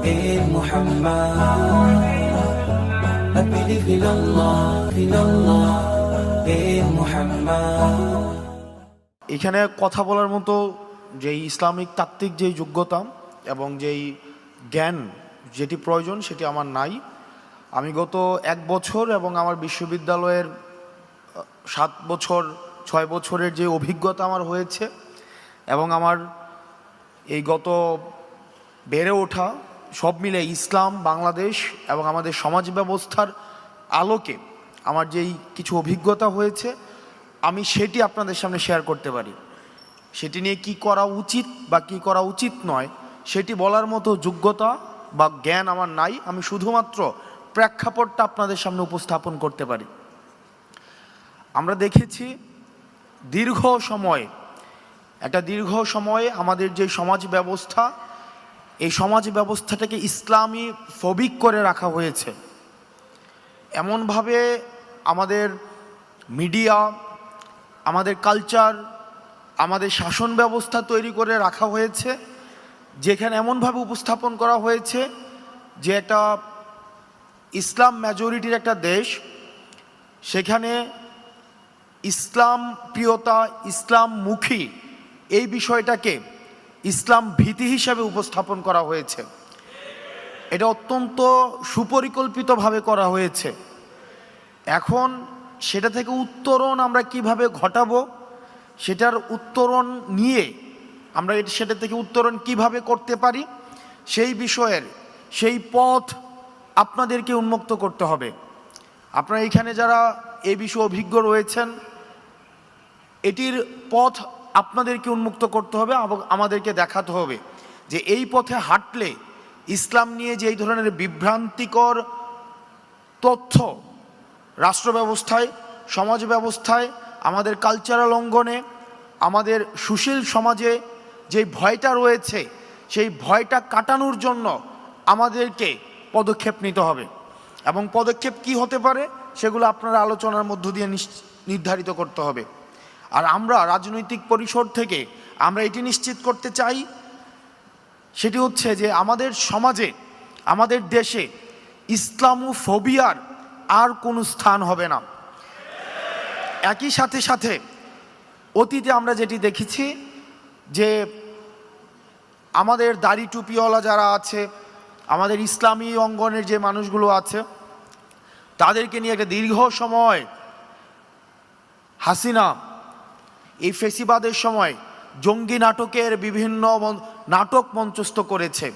in Muhammad. I believe in Allah in Muhammad. এখানে কথা বলার মতো যেই ইসলামিক তাত্ত্বিক যেই যোগ্যতা এবং যেই জ্ঞান যেটি প্রয়োজন সেটি আমার নাই। আমি গত 1 বছর এবং আমার বিশ্ববিদ্যালয়ের 7 বছর 6 বছরের যে অভিজ্ঞতা আমার হয়েছে এবং আমার এই গত বেড়ে ওঠা সব মিলে ইসলাম, বাংলাদেশ এবং আমাদের সমাজ ব্যবস্থার আলোকে আমার যেই কিছু অভিজ্ঞতা হয়েছে আমি সেটি আপনাদের সামনে শেয়ার করতে পারি। সেটি নিয়ে কি করা উচিত বা কি করা উচিত নয় সেটি বলার মতো যোগ্যতা বা জ্ঞান আমার নাই। আমি শুধুমাত্র প্রেক্ষাপটটা আপনাদের সামনে উপস্থাপন করতে পারি। আমরা দেখেছি দীর্ঘ সময়ে আমাদের যে সমাজ ব্যবস্থা, এই সমাজ ব্যবস্থাটাকে ইসলামী ফবিক করে রাখা হয়েছে। এমনভাবে আমাদের মিডিয়া, আমাদের কালচার, আমাদের শাসন ব্যবস্থা তৈরি করে রাখা হয়েছে যেখানে এমনভাবে উপস্থাপন করা হয়েছে যে একটা ইসলাম মেজরিটির একটা দেশ, সেখানে ইসলাম প্রিয়তা, ইসলামমুখী এই বিষয়টাকে ইসলাম ভীতি হিসাবে উপস্থাপন করা হয়েছে। এটা অত্যন্ত সুপরিকল্পিতভাবে করা হয়েছে। এখন সেটা থেকে উত্তরণ আমরা কিভাবে ঘটাবো, সেটার উত্তরণ নিয়ে আমরা সেটা থেকে উত্তরণ কিভাবে করতে পারি সেই বিষয়ের সেই পথ আপনাদেরকে উন্মুক্ত করতে হবে। আপনারা এখানে যারা এই বিষয়ে অভিজ্ঞ রয়েছেন, এটির পথ আপনাদেরকে উন্মুক্ত করতে হবে এবং আমাদেরকে দেখাতে হবে যে এই পথে হাঁটলে ইসলাম নিয়ে যে এই ধরনের বিভ্রান্তিকর তথ্য রাষ্ট্র ব্যবস্থায়, সমাজ ব্যবস্থায়, আমাদের কালচারাল অঙ্গনে, আমাদের সুশীল সমাজে যে ভয়টা রয়েছে সেই ভয়টা কাটানোর জন্য আমাদেরকে পদক্ষেপ নিতে হবে। এবং পদক্ষেপ কি হতে পারে সেগুলো আপনারা আলোচনার মধ্য দিয়ে নির্ধারিত করতে হবে। আর আমরা রাজনৈতিক পরিসর থেকে আমরা এটি নিশ্চিত করতে চাই, সেটি হচ্ছে যে আমাদের সমাজে, আমাদের দেশে ইসলামোফোবিয়ার আর কোনো স্থান হবে না। একই সাথে অতীতে আমরা যেটি দেখেছি যে আমাদের দাড়ি টুপিওয়ালা যারা আছে, আমাদের ইসলামী অঙ্গনের যে মানুষগুলো আছে, তাদেরকে নিয়ে একটা দীর্ঘ সময় হাসিনা এই ফেসিবাদের সময় জঙ্গি নাটকের বিভিন্ন নাটক মঞ্চস্থ করেছে।